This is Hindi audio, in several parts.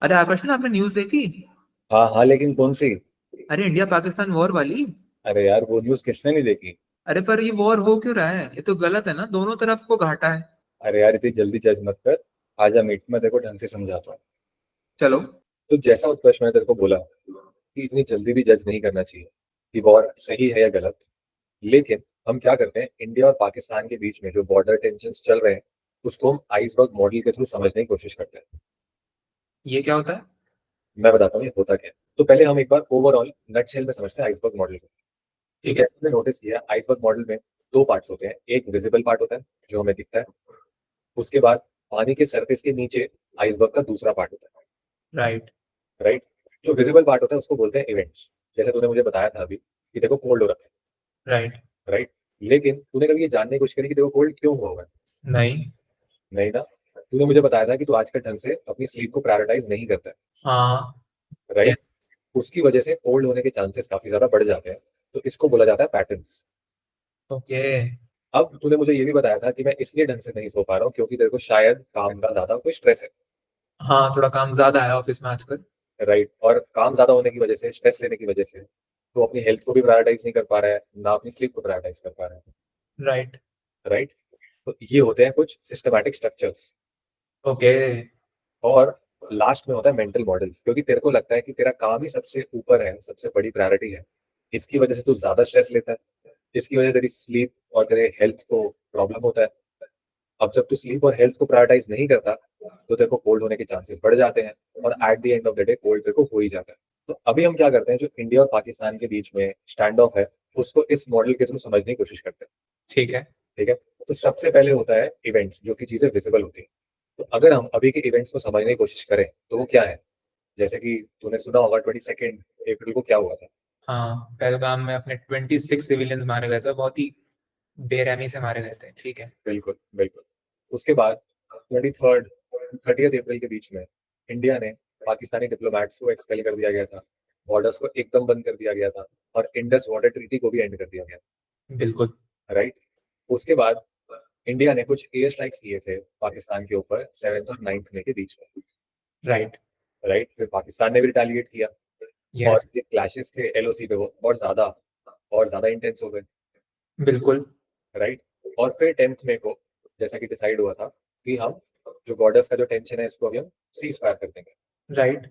अरे आकर्षण, आपने न्यूज देखी? हाँ हाँ, लेकिन कौन सी? अरे इंडिया पाकिस्तान वॉर वाली। अरे यार, वो न्यूज़ किसने नहीं देखी? अरे पर ये वॉर हो क्यों रहा है? ये तो गलत है ना, दोनों तरफ को घाटा है। अरे यार, इतनी जल्दी जज मत कर। आजा मीट में देखो, ढंग से समझाता हूँ। चलो। तो जैसा उत्कर्ष मैंने तेरे को बोला कि इतनी जल्दी भी जज नहीं करना चाहिए कि वॉर सही है या गलत। लेकिन हम क्या करते हैं, इंडिया और पाकिस्तान के बीच में जो बॉर्डर टेंशन चल रहे हैं उसको हम आइसबर्ग मॉडल के थ्रू समझने की कोशिश करते हैं। ये क्या होता है? मैं बताता हूँ ये होता क्या है। तो पहले हम एक बार ओवरऑल नटशेल में समझते हैं आइसबर्ग मॉडल को। तो ठीक है। जैसे हमने नोटिस किया, आइसबर्ग मॉडल में दो पार्ट्स होते हैं। एक विजिबल पार्ट होता है जो हमें दिखता है। उसके बाद पानी के सरफेस के नीचे आइसबर्ग का दूसरा पार्ट होता राइट। है, राइट। जो विजिबल पार्ट होता है उसको बोलते हैं इवेंट्स। जैसे तूने मुझे बताया था अभी कि देखो कोल्ड हो रखा राइट। है, राइट। लेकिन तूने कभी ये जानने की कोशिश करी कि देखो कोल्ड क्यों हुआ है? नहीं। नहीं ना। तूने मुझे बताया था कि तू आजकल ढंग से अपनी स्लीप को प्रायोरिटाइज नहीं करता हाँ। है, राइट। यस। उसकी वजह से कोल्ड होने के चांसेस काफी ज्यादा बढ़ जाते हैं। तो इसको बोला जाता है पैटर्न्स। ओके। अब तूने मुझे ये भी बताया था कि मैं इसलिए ढंग से नहीं सो पा रहा हूँ क्योंकि तेरे को शायद काम का ज्यादा कोई स्ट्रेस है, हाँ, थोड़ा काम ज्यादा है ऑफिस में आजकल। राइट। और काम ज्यादा होने की वजह से, स्ट्रेस लेने की वजह से तो अपनी हेल्थ को भी प्रायोरिटाइज नहीं कर पा रहा है, ना अपनी स्लीप को प्रायोरिटाइज कर पा रहा है, राइट। राइट। तो ये होते हैं कुछ सिस्टमैटिक स्ट्रक्चर्स। ओके। और लास्ट में होता है मेंटल मॉडल्स, क्योंकि तेरे को लगता है कि तेरा काम ही सबसे ऊपर है, सबसे बड़ी प्रायोरिटी है। इसकी वजह से तू ज्यादा स्ट्रेस लेता है। इसकी वजह से तेरी स्लीप और तेरे हेल्थ को प्रॉब्लम होता है। अब जब तू स्लीप और हेल्थ को प्रायोरिटाइज नहीं करता तो तेरे को कोल्ड होने के चांसेस बढ़ जाते हैं। और at the end of the day cold तेरे को हो ही जाता है। तो अभी हम क्या करते हैं, जो इंडिया और पाकिस्तान के बीच में स्टैंड ऑफ है उसको इस मॉडल के थ्रू समझने की कोशिश करते हैं। ठीक है। ठीक है। तो सबसे पहले होता है इवेंट्स, जो कि चीजें विजिबल होती है। तो अगर हम अभी के इवेंट्स को समझने की कोशिश करें तो वो क्या है? जैसे कि तूने सुना होगा 22 अप्रैल को क्या हुआ था। हाँ, पहलगाम में अपने 26 सिविलियंस मारे गए थे, बहुत ही बेरहमी से मारे गए थे। ठीक है। बिल्कुल बिल्कुल। उसके बाद 30 अप्रैल के बीच में इंडिया ने पाकिस्तानी डिप्लोमेट्स को एक्सपेल कर दिया गया था। बॉर्डर्स को एकदम बंद कर दिया गया था। और इंडस वाटर ट्रीटी को भी एंड कर दिया गया बिल्कुल। था, राइट। उसके बाद इंडिया ने कुछ एयर स्ट्राइक्स किए थे पाकिस्तान के ऊपर 7 और 9 मई के बीच में, राइट। राइट। फिर पाकिस्तान ने भी रिटेलिएट किया। और यस। ये क्लैशेस थे एलओसी पे, वो और ज्यादा इंटेंस हो गए, बिल्कुल। राइट। और फिर 10 मई को जैसा कि डिसाइड हुआ था कि हम जो बॉर्डर्स का जो टेंशन है इसको अभी हम सीज फायर कर देंगे, राइट।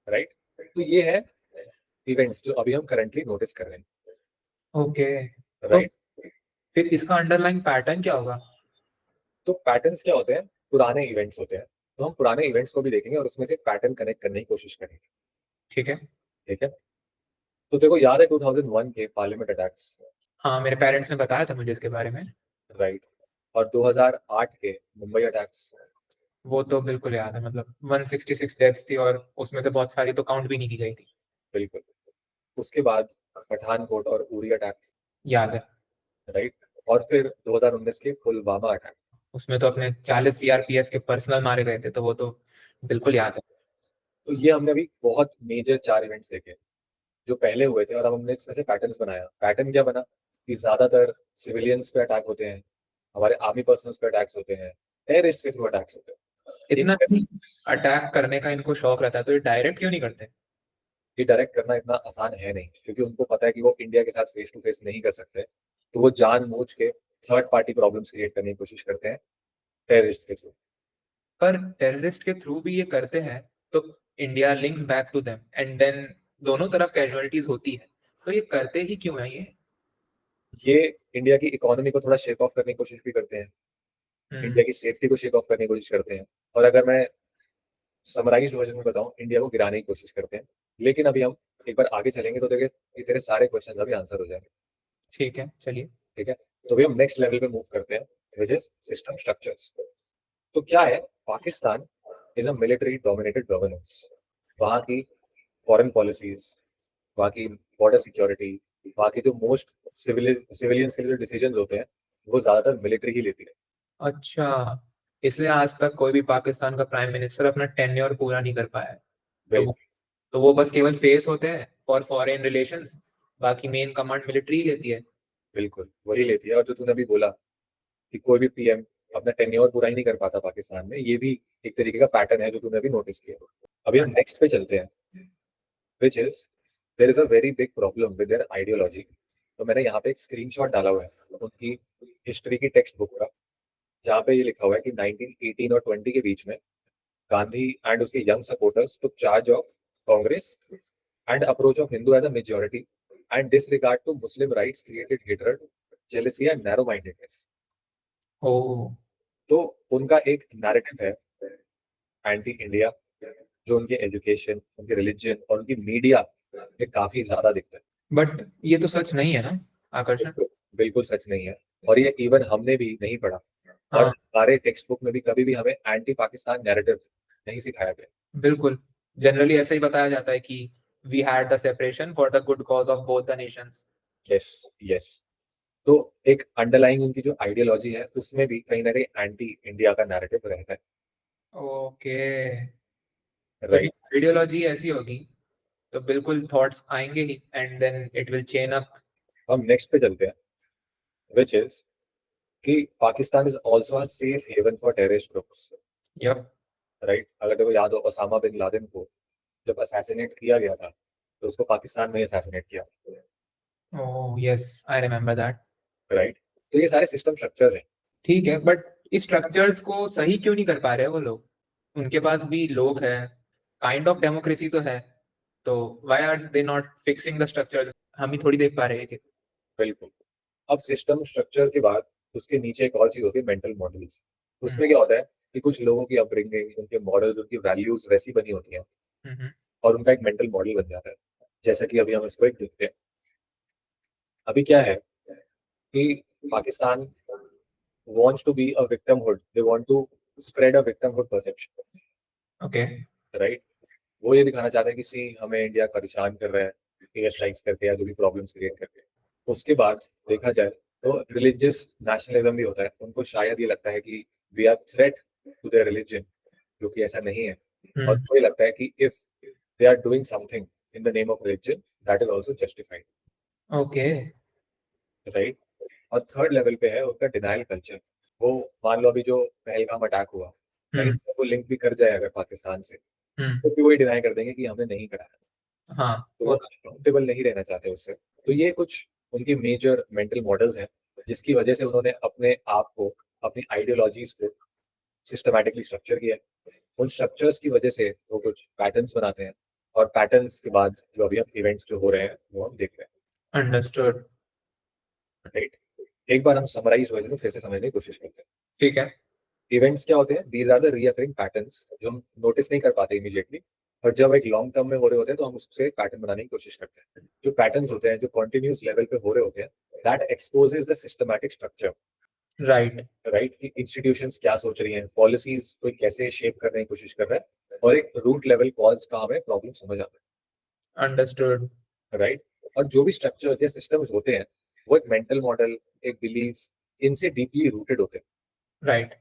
राइट। तो ये है इवेंट्स जो अभी हम करंटली नोटिस कर रहे ओके। हैं, तो राइट। फिर इसका अंडरलाइन पैटर्न क्या होगा? तो पैटर्न्स क्या होते हैं? पुराने इवेंट्स होते हैं। तो हम पुराने इवेंट्स को भी देखेंगे और उसमें से पैटर्न कनेक्ट करने की कोशिश करेंगे। ठीक है। ठीक है। तो देखो याद है 2001 के पार्लियामेंट अटैक्स, हाँ, मेरे पेरेंट्स ने बताया था मुझे इसके बारे में। राइट। और 2008 के मुंबई अटैक्स। वो तो बिल्कुल याद है, मतलब 166 डेथ्स थी और उसमें से बहुत सारी तो काउंट भी नहीं की गई थी। बिल्कुल। उसके बाद पठानकोट और उरी अटैक, याद है। राइट। और फिर 2019 के पुलवामा अटैक। उसमें तो अपने 40 सीआरपीएफ के पर्सनल मारे गए थे, तो वो तो बिल्कुल याद है। तो ये हमने अभी बहुत मेजर 4 इवेंट्स देखे जो पहले हुए थे, और अब हमने इसमें से पैटर्न्स बनाया। पैटर्न क्या बना कि ज्यादातर सिविलियंस पे अटैक होते हैं, हमारे आर्मी पर्सनल्स पे अटैक्स होते हैं, टेररिस्ट के थ्रू अटैक्स होते हैं। इतना नहीं अटैक करने का इनको शौक रहता है, तो ये डायरेक्ट क्यों नहीं करते? ये डायरेक्ट करना इतना आसान है नहीं, क्योंकि उनको पता है कि वो इंडिया के साथ फेस टू फेस नहीं कर सकते। तो वो जानबूझ के थर्ड पार्टी प्रॉब्लम्स क्रिएट करने की कोशिश करते हैं टेररिस्ट के थ्रू। पर टेररिस्ट के थ्रू भी ये करते हैं, तो India links back to them and then दोनों तरफ कैजुअलिटीज होती है। तो ये करते ही क्यों है ये? ये इंडिया की इकोनॉमी को थोड़ा शेक ऑफ करने की कोशिश भी करते हैं। हम्म। इंडिया की सेफ्टी को शेक ऑफ करने की कोशिश करते हैं। और अगर मैं समराइज वर्जन में बताऊं, इंडिया को गिराने की कोशिश करते हैं। लेकिन अभी हम एक बार आगे चलेंगे तो देखिए ये तेरे सारे क्वेश्चन अभी आंसर हो जाएंगे। ठीक है, चलिए। ठीक है। तो अभी हम नेक्स्ट लेवल पे मूव करते हैं, विच इज सिस्टम स्ट्रक्चर्स। तो क्या है? Pakistan is a military dominated governance. वहाँ की फॉरेन पॉलिसीज, वहाँ की बॉर्डर सिक्योरिटी, वहाँ की जो मोस्ट सिविलियंस के लिए जो डिसीजन होते हैं वो ज्यादातर मिलिट्री ही लेती है। अच्छा, इसलिए आज तक कोई भी पाकिस्तान का प्राइम मिनिस्टर अपना टेन्योर पूरा नहीं कर पाया है। तो वो बिल्कुल तो वो बस केवल फेस होते हैं फॉर फॉरेन रिलेशंस, बाकी मेन कमांड मिलिट्री ही लेती है। बिल्कुल वही लेती है। और जो तूने अभी बोला कि कोई भी पीएम अपना टेन्योर पूरा ही नहीं कर पाता पाकिस्तान में, ये भी एक तरीके का पैटर्न है जो तूने अभी नोटिस किया। अभी हम नेक्स्ट पे चलते हैं, which is there is a very big problem with their ideology. तो मैंने यहाँ पे एक स्क्रीनशॉट डाला हुआ है उनकी हिस्ट्री की टेक्स्ट बुक का, जहाँ पे ये लिखा हुआ है कि 1918 और 20 के बीच में गांधी एंड उसके young supporters took charge of Congress and approach of Hindu as a majority and disregard to Muslim rights created hatred, jealousy and narrow mindedness. ओ, तो उनका एक नैरेटिव है एंटी इंडिया, जो उनके एजुकेशन, उनके रिलीजन और उनकी मीडिया में काफी ज्यादा दिखता है। बट ये तो सच नहीं है ना आकर्षण? बिल्कुल बिल्कुल सच नहीं है, और ये इवन हमने भी नहीं पढ़ा, और हाँ हमारे टेक्स्ट बुक में भी कभी भी हमें एंटी पाकिस्तान नैरेटिव नहीं सिखाया गया। बिल्कुल, जनरली ऐसा ही बताया जाता है कि we had the separation for the good cause of both the nations. Yes yes. तो एक अंडरलाइंग उनकी जो आइडियोलॉजी है उसमें भी कहीं ना कहीं एंटी इंडिया का नैरेटिव रहता है। ओके, तो राइट। आइडियोलॉजी ऐसी होगी तो बिल्कुल थॉट्स आएंगे ही, and then it will chain up. हम नेक्स्ट पे चलते हैं, विच इज कि Pakistan is also a safe haven for terrorist groups. Yup. Right, अगर देखो याद हो ओसामा बिन लादेन को जब असैसिनेट किया गया था तो उसको पाकिस्तान में असैसिनेट किया। Oh yes, I remember that. Right, तो ये सारे सिस्टम स्ट्रक्चर्स हैं। ठीक है, बट इस स्ट्रक्चर्स को सही क्यों नहीं कर पा रहे वो लोग? उनके पास भी लोग हैं, काइंड ऑफ डेमोक्रेसी तो है, तो why are they not fixing the structures? हम ही थोड़ी देख पा रहे हैं कि बिल्कुल। अब सिस्टम स्ट्रक्चर के बाद उसके नीचे एक और चीज होती है, मेंटल मॉडल्स। हम्म, उसमें क्या होता है कि कुछ लोगों की अपब्रिंगिंग, उनके मॉडल्स, उनकी वैल्यूज वैसी बनी होती हैं हम्म, और उनका एक मेंटल मॉडल बन जाता है। जैसा कि अभी हम इसको एक देखते हैं। अभी क्या है कि Pakistan wants to be a victimhood, they want to spread a victimhood perception। Okay. Right, वो ये दिखाना चाहते हैं कि सी हमें इंडिया परेशान कर रहा है एयर स्ट्राइक्स करके या जो भी प्रॉब्लम्स क्रिएट करके। उसके बाद देखा जाए तो रिलीजियस नेशनलिज्म भी होता है, उनको शायद ये लगता है कि we are threat to their religion, जो कि ऐसा नहीं है। और उनको ये लगता है कि if they are doing something in the name of religion that is also justified. Okay. Right, और थर्ड लेवल पे है उनका डिनायल कल्चर। वो मान लो अभी जो पहलगाम अटैक हुआ, कहीं हम्म, से वो लिंक भी कर जाए अगर पाकिस्तान से, हम्म, तो फिर वही डिनाई कर देंगे कि हमने नहीं कराया। हाँ, तो वो वो अकाउंटेबल नहीं रहना चाहते उससे। तो ये कुछ उनकी मेजर मेंटल मॉडल्स हैं, जिसकी वजह से उन्होंने अपने आप को, अपनी आइडियोलॉजीज को सिस्टमैटिकली स्ट्रक्चर किया है। उन स्ट्रक्चर्स की वजह से वो कुछ पैटर्न्स बनाते हैं, और पैटर्न्स के बाद जो अभी हम इवेंट्स जो हो रहे हैं वो हम देख रहे अंडरस्टूड। हैं। राइट, एक बार हम समराइज वर्जन में फिर से समझने की कोशिश करते हैं। ठीक है। इवेंट्स क्या होते हैं? These are the recurring patterns जो हम नोटिस नहीं कर पाते इमीडिएटली, और जब एक लॉन्ग टर्म में हो रहे होते हैं तो हम उससे पैटर्न बनाने की कोशिश करते हैं। जो पैटर्न्स होते हैं, जो कॉन्टिन्यूस लेवल पे हो रहे होते हैं, that exposes the systematic structure. Right. Right, कि इंस्टीट्यूशंस क्या सोच रही हैं, पॉलिसीज कोई कैसे शेप करने की कोशिश कर रहा है, और एक रूट लेवल कॉज का हमें प्रॉब्लम समझ आता अंडरस्टूड। है। राइट, और जो भी स्ट्रक्चर्स या सिस्टम्स होते हैं वो एक मेंटल मॉडल, एक बिलीव्स, इनसे डीपली रूटेड होते हैं। राइट।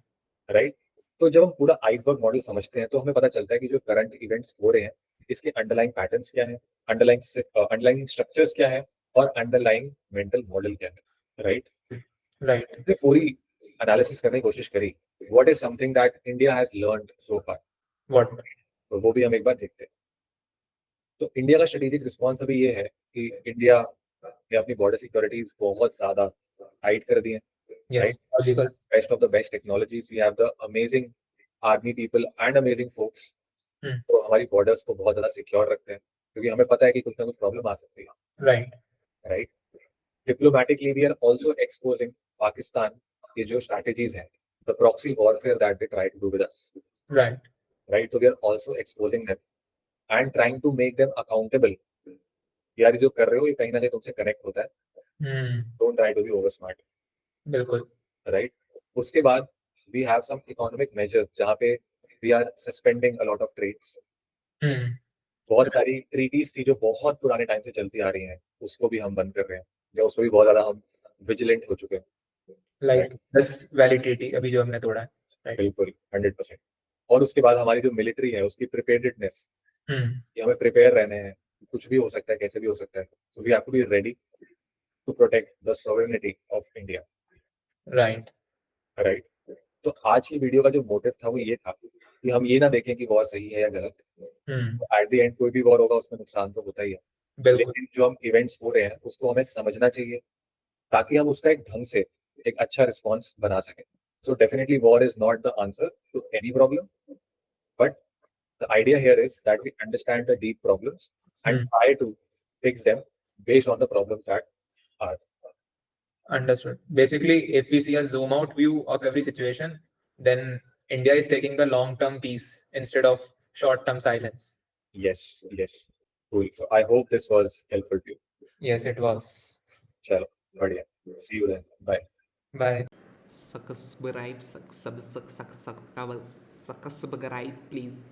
राइट, तो जब हम पूरा आइसबर्ग मॉडल समझते हैं तो हमें पता चलता है कि जो करंट इवेंट्स हो रहे हैं इसके अंडरलाइंग पैटर्न्स क्या है, अंडरलाइंग स्ट्रक्चर्स क्या है, और अंडरलाइंग मेंटल मॉडल क्या है। Right, right. हमने पूरी एनालिसिस करने की कोशिश करी, what is something that India has learned so far. What? तो वो भी हम एक बार देखते हैं। तो इंडिया का स्ट्रेटेजिक रिस्पॉन्स अभी ये है कि इंडिया ने अपनी बॉर्डर सिक्योरिटीज बहुत ज्यादा टाइट कर दी है। Yes, right, logical. Best of the best technologies, we have the amazing army people and amazing folks. Hmm. तो हमारी बॉर्डर्स को बहुत ज्यादा सिक्योर रखते हैं, क्योंकि हमें पता है कि कुछ ना कुछ प्रॉब्लम आ सकती है। Right. Right, diplomatically we are also exposing Pakistan की जो स्ट्रैटेजीज हैं, the proxy warfare that they try to do with us. Right. Right, तो we are also exposing them and trying to make them accountable. यार ये जो कर रहे हो ये कहीं ना कहीं तुमसे कनेक्ट होता है, hmm. Don't try to be over smart. बिल्कुल। राइट, उसके बाद we have some economic measure जहाँ पे we are suspending a lot of trades. Hmm. बहुत सारी ट्रीटीज थी जो बहुत पुराने टाइम से चलती आ रही हैं, उसको भी हम बंद कर रहे हैं, या उसको भी बहुत ज्यादा हम विजिलेंट हो चुके हैं। लाइक राइट, 10 वैलिडिटी अभी जो हमने तोड़ा है। राइट। बिल्कुल 100%। और उसके बाद हमारी जो मिलिट्री है उसकी प्रिपेयर्डनेस, हम्म। कि हमें प्रिपेयर रहने हैं, कुछ भी हो सकता है, कैसे भी हो सकता है, so we have to be ready to protect the sovereignty of India. Right. Right, तो आज की वीडियो का जो मोटिव था वो ये था कि हम ये ना देखें कि वॉर सही है या गलत। एट द एंड कोई भी वॉर होगा उसमें नुकसान तो होता ही है, बिल्कुल। लेकिन जो हम इवेंट्स हो रहे हैं उसको हमें समझना चाहिए ताकि हम उसका एक ढंग से एक अच्छा रिस्पॉन्स बना सकें। So definitely war is not the answer to any problem, but the idea here is that we understand the deep problems and Hmm. try to fix them based on the problems that are. Understood. Basically, if we see a zoom out view of every situation, then India is taking the long term peace instead of short term silence. Yes, yes. Cool. So I hope this was helpful to you. Yes, it was. Chalo, बढ़िया. See you then. Bye. Bye. Subscribe, please.